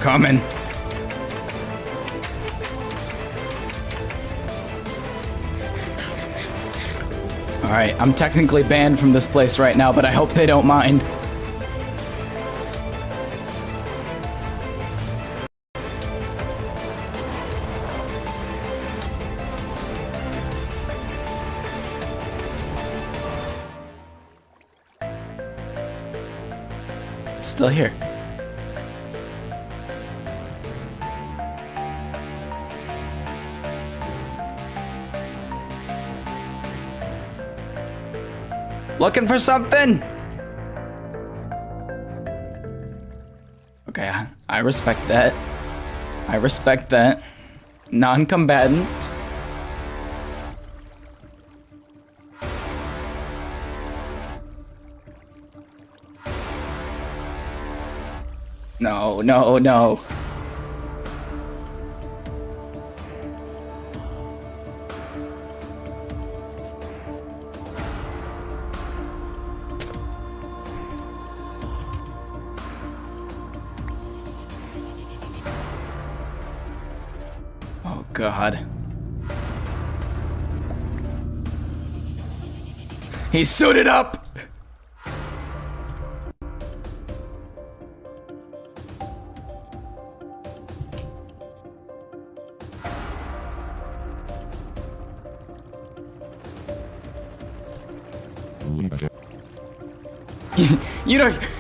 Coming. Alright, I'm technically banned from this place right now, but I hope they don't mind. It's still here. Looking for something? Okay, I respect that. I respect that. Non-combatant. No, no, no. Oh, God. He's suited up!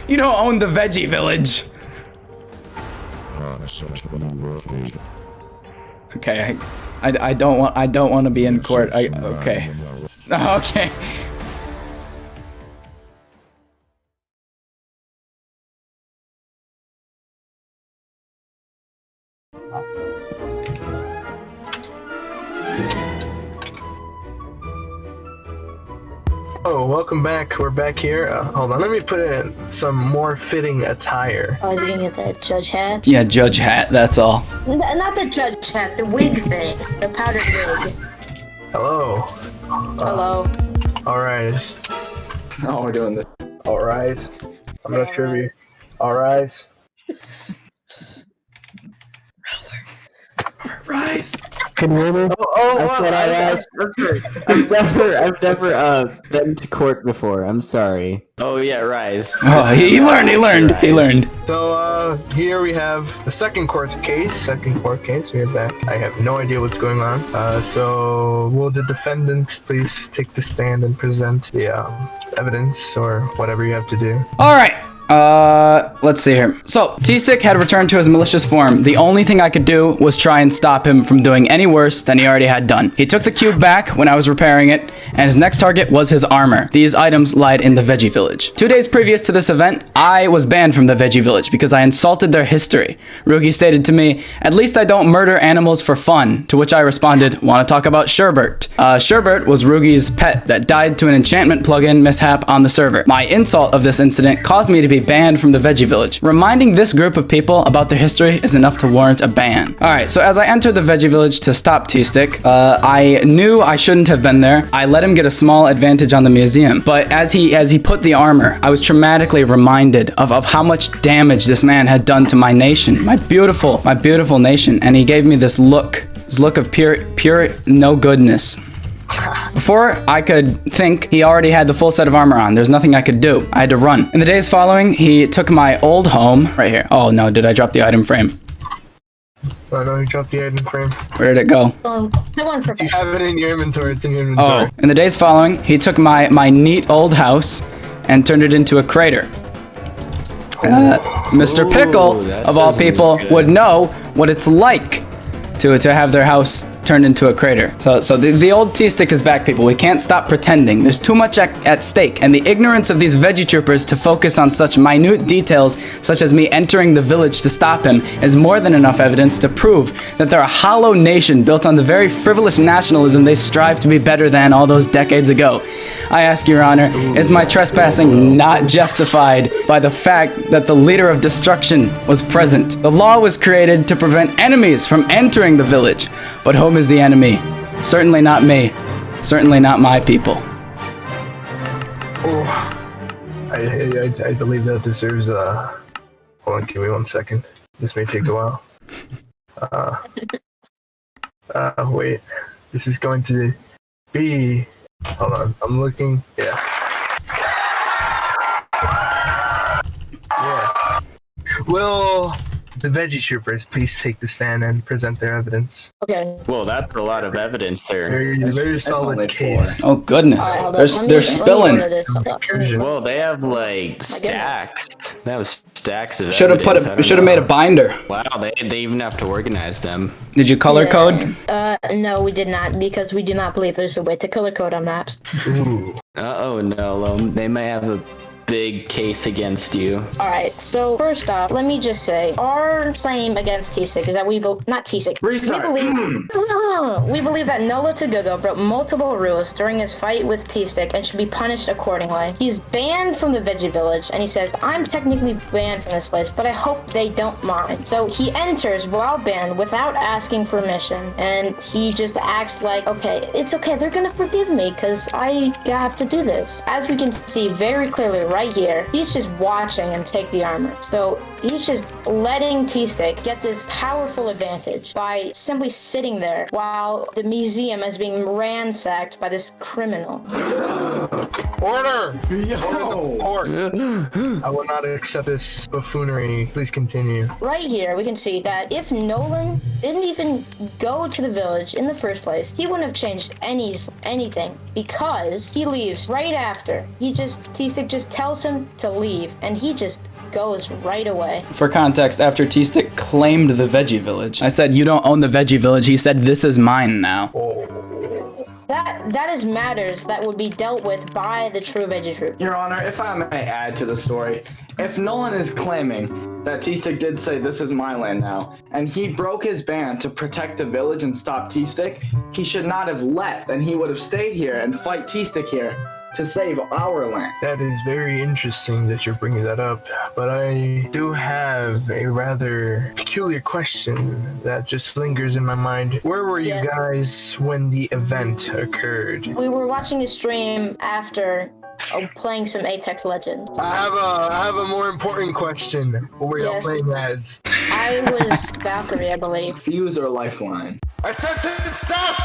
You don't own the VegeVillage. Okay, I don't want to be in court. Okay. Okay. Oh, welcome back. We're back here. Hold on, let me put in some more fitting attire. Oh, is he gonna get that judge hat? Yeah, judge hat, that's all. Not the judge hat, the wig thing. The powdered wig. Hello. Hello. All rise. Oh, we're doing this. All rise. I'm not sure if you... All rise. Rise. Can you hear me? I said I rise. I've never been to court before. I'm sorry. Oh yeah, rise. Oh, he learned. So here we have the second court case. We're back. I have no idea what's going on. So will the defendant please take the stand and present the evidence or whatever you have to do? All right. Let's see here. So, TStick had returned to his malicious form. The only thing I could do was try and stop him from doing any worse than he already had done. He took the cube back when I was repairing it, and his next target was his armor. These items lied in the VegeVillage. 2 days previous to this event, I was banned from the VegeVillage because I insulted their history. Roogie stated to me, "At least I don't murder animals for fun," to which I responded, "Want to talk about Sherbert?" Sherbert was Roogie's pet that died to an enchantment plugin mishap on the server. My insult of this incident caused me to be banned from the VegeVillage. Reminding this group of people about their history is enough to warrant a ban. Alright, so as I entered the VegeVillage to stop TStick, I knew I shouldn't have been there. I let him get a small advantage on the museum, but as he put the armor, I was traumatically reminded of how much damage this man had done to my nation, my beautiful nation, and he gave me this look of pure no goodness. Before I could think, he already had the full set of armor on. There's nothing I could do. I had to run. In the days following, he took my old home, right here. Oh no, did I drop the item frame? Oh no, you dropped the item frame. Where did it go? The one for You have it in your inventory, it's in your inventory. Oh, in the days following, he took my neat old house and turned it into a crater. Mr. Pickle, of all people, would know what it's like to have their house turned into a crater. So the old TStick is back, people. We can't stop pretending. There's too much at stake, and the ignorance of these VegeTroopers to focus on such minute details, such as me entering the village to stop him, is more than enough evidence to prove that they're a hollow nation built on the very frivolous nationalism they strive to be better than all those decades ago. I ask your honor, is my trespassing not justified by the fact that the leader of destruction was present? The law was created to prevent enemies from entering the village, but whom is the enemy? Certainly not me. Certainly not my people. Oh, I believe that deserves hold on, give me 1 second. This may take a while. Wait. This is going to be... Hold on. I'm looking. Yeah. Yeah. Will the VegeTroopers please take the stand and present their evidence? Okay. Well, that's a lot of evidence there. Very solid case. Oh goodness, Alright, they're spilling. Well, they have like stacks. That was stacks of Should have evidence. should have made a binder. Wow, they even have to organize them. Did you color code? No, we did not, because we do not believe there's a way to color code on maps. Ooh. Uh-oh, no, they might have a big case against you. Alright, so first off, let me just say, our claim against TStick is that we believe that Nolo Tagugo broke multiple rules during his fight with TStick and should be punished accordingly. He's banned from the VegeVillage, and he says, I'm technically banned from this place, but I hope they don't mind. So he enters while banned without asking permission, and he just acts like, okay, it's okay, they're gonna forgive me, because I have to do this. As we can see very clearly right here, he's just watching him take the armor. So he's just letting TStick get this powerful advantage by simply sitting there while the museum is being ransacked by this criminal. Order! I will not accept this buffoonery. Please continue. Right here, we can see that if Nolan didn't even go to the village in the first place, he wouldn't have changed anything, because he leaves right after. TStick just tells him to leave, and he just goes right away. For context, after TStick claimed the VegeVillage, I said, you don't own the VegeVillage. He said, this is mine now. That is matters that would be dealt with by the true VegeTroopers. Your Honor, if I may add to the story, if Nolan is claiming that TStick did say this is my land now, and he broke his ban to protect the village and stop TStick, he should not have left, and he would have stayed here and fight TStick here to save our land. That is very interesting that you're bringing that up, but I do have a rather peculiar question that just lingers in my mind. Where were you guys when the event occurred? We were watching a stream after playing some Apex Legends. I have a more important question. What were y'all playing as? I was Valkyrie, I believe. Fuse or Lifeline? I said to stop!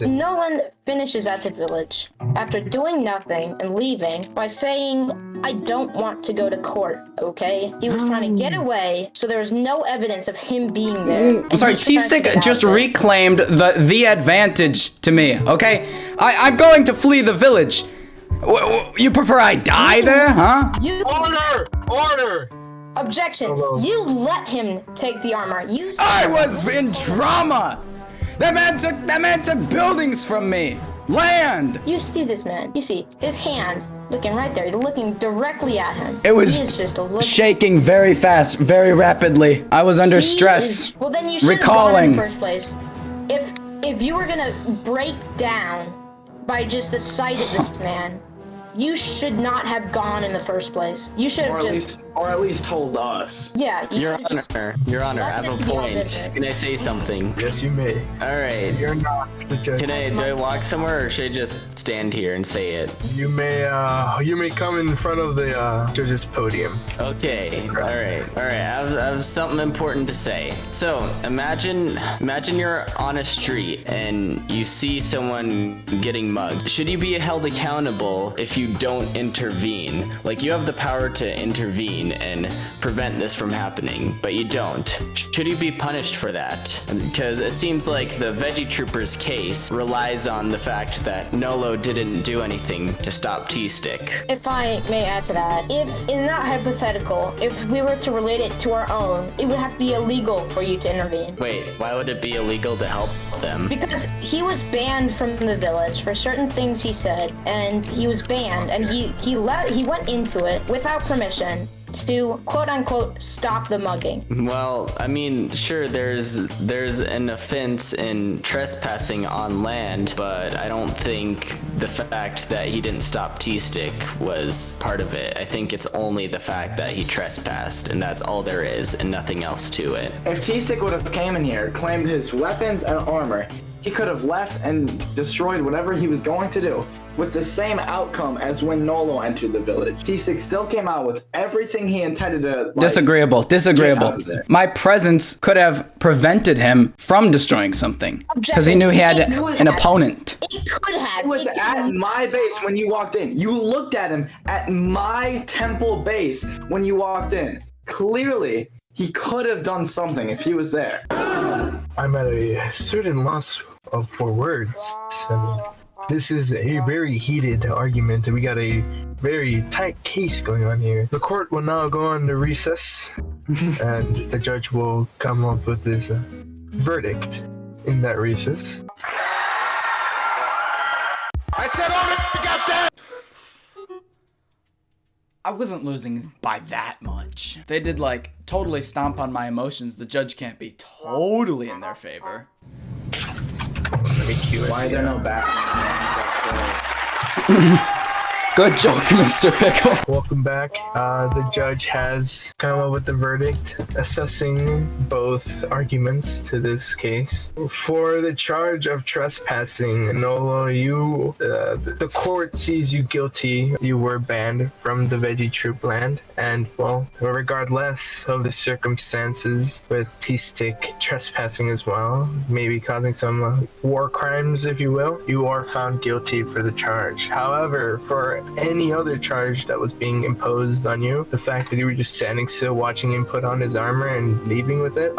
Nolan finishes at the village after doing nothing and leaving by saying, I don't want to go to court, okay? He was trying to get away, so there was no evidence of him being there. I'm sorry, TStick just reclaimed the advantage to me, okay? I'm going to flee the village. You prefer I die there, huh? Order! Objection. Hello. You let him take the armor. I was in drama. That man took buildings from me. Land. You see this man. You see his hand looking right there, looking directly at him. It was shaking very fast, very rapidly. I was under stress. Well, then you should have gone in the first place. If you were gonna break down by just the sight of this man, you should not have gone in the first place. You should have or at least told us. Yeah. Your Honor, I have a point. Can I say something? Yes, you may. All right. You're not the judge. Do I walk somewhere, or should I just stand here and say it? You may come in front of the judge's podium. Okay. All right. I have something important to say. So imagine you're on a street and you see someone getting mugged. Should you be held accountable if you don't intervene? Like, you have the power to intervene and prevent this from happening, but you don't. Should you be punished for that? Because it seems like the VegeTroopers case relies on the fact that Nolo didn't do anything to stop TStick. If I may add to that, if in that hypothetical, if we were to relate it to our own, it would have to be illegal for you to intervene. Wait, why would it be illegal to help them? Because he was banned from the village for certain things he said, and he was banned, and he went into it without permission to quote-unquote stop the mugging. Well, I mean, sure, there's an offense in trespassing on land, but I don't think the fact that he didn't stop TStick was part of it. I think it's only the fact that he trespassed, and that's all there is, and nothing else to it. If TStick would have came in here, claimed his weapons and armor, he could have left and destroyed whatever he was going to do with the same outcome as when Nolo entered the village. TStick still came out with everything he intended to. Like, Disagreeable. My presence could have prevented him from destroying something because he knew he had an opponent. It could have. He was at my base when you walked in. You looked at him at my temple base when you walked in. Clearly, he could have done something if he was there. I'm at a certain loss for words. I mean, this is a very heated argument. We got a very tight case going on here. The court will now go on to recess, and the judge will come up with his verdict in that recess. I said over, got that! I wasn't losing by that much. They did like totally stomp on my emotions. The judge can't be totally in their favor. Let me cue it. Why are there no bathrooms? Good joke, Mr. Pickle. Welcome back. The judge has come up with the verdict, assessing both arguments to this case. For the charge of trespassing, Nolo, the court sees you guilty. You were banned from the VegeTroop land, and well, regardless of the circumstances, with TStick trespassing as well, maybe causing some war crimes, if you will, you are found guilty for the charge. However, for any other charge that was being imposed on you, the fact that you were just standing still watching him put on his armor and leaving with it,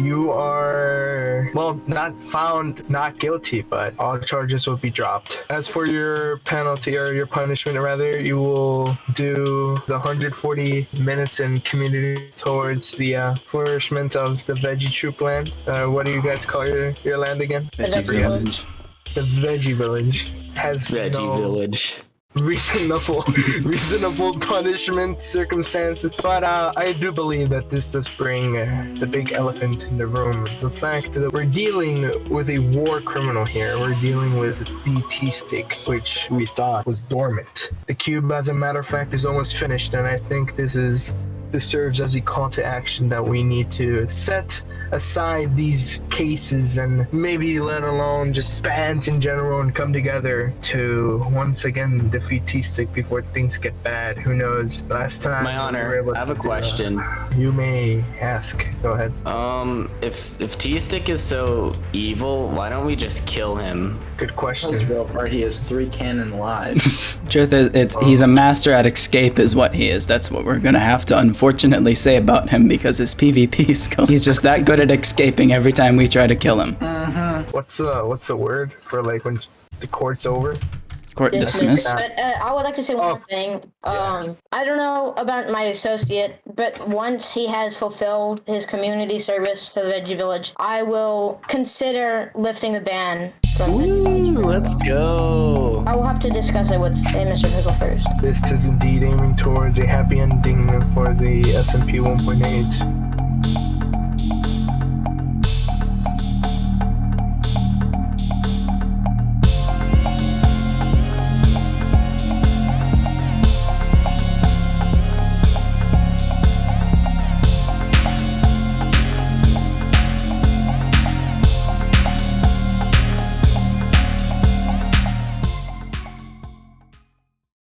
you are, well, not found not guilty, but all charges will be dropped. As for your penalty, or your punishment rather, you will do the 140 minutes in community towards the flourishment of the VegeTroop land. What do you guys call your land again? VegeVillage. The VegeVillage has VegeVillage. reasonable punishment circumstances, but I do believe that this does bring the big elephant in the room, the fact that we're dealing with a war criminal here. We're dealing with the TStick, which we thought was dormant. The cube, as a matter of fact, is almost finished, and I think this serves as a call to action that we need to set aside these cases and maybe let alone just bans in general and come together to once again defeat TStick before things get bad. Who knows? Last time, My honor, I have a question. You may ask. Go ahead. If TStick is so evil, why don't we just kill him? Good question. That's real part. He has 3 canon lives. Truth is, he's a master at escape is what he is. That's what we're gonna have to unfortunately say about him because his PvP skills. He's just that good at escaping every time we try to kill him. What's the word for like when the court's over? Court dismissed. But I would like to say one more thing. I don't know about my associate, but once he has fulfilled his community service to the VegeVillage, I will consider lifting the ban from VegeVillage. Let's go. I will have to discuss it with Mr. Pickle first. This is indeed aiming towards a happy ending for the SMP 1.8.